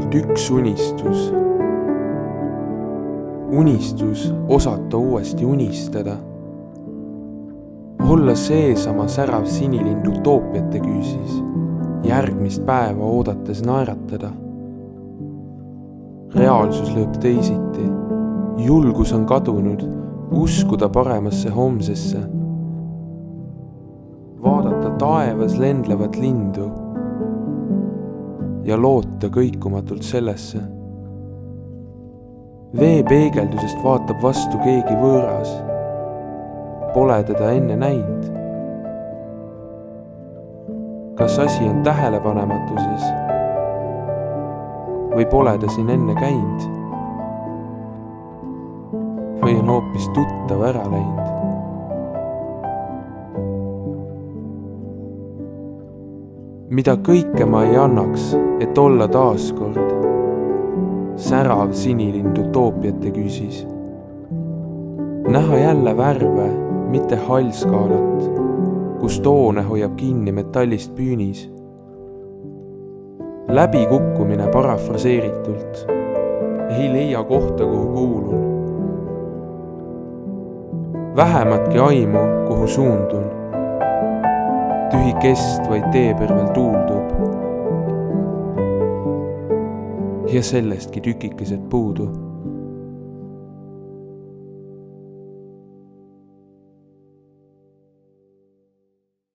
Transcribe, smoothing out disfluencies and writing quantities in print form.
ainult üks unistus. Unistus osata uuesti unistada. Olla seesama särav sinilind utoopiate küüsis, järgmist päeva oodates naeratada. Reaalsus lööb teisiti. Julgus on kadunud, uskuda paremasse homsesse. Vaadata taevas lendlevat lindu ja loota kõikumatult sellesse. Vee peegeldusest vaatab vastu keegi võõras. Pole teda enne näinud. Kas asi on tähelepanematuses või pole ta siin enne käinud? Või on hoopis tuttav ära läinud? Mida kõike ma ei annaks, et olla taaskord särav sinilind utoopiate küüsis. Näha jälle värve, mitte hallskaalat, kus toone hoiab kinni metallist püünis. Läbikukkumine parafraseeritult. Ei leia kohta, kuhu kuulun. Vähematki aimu, kuhu suundun. Tühi kest vaid teepõrvel tuuldub. Ja sellestki tükikesed puudu.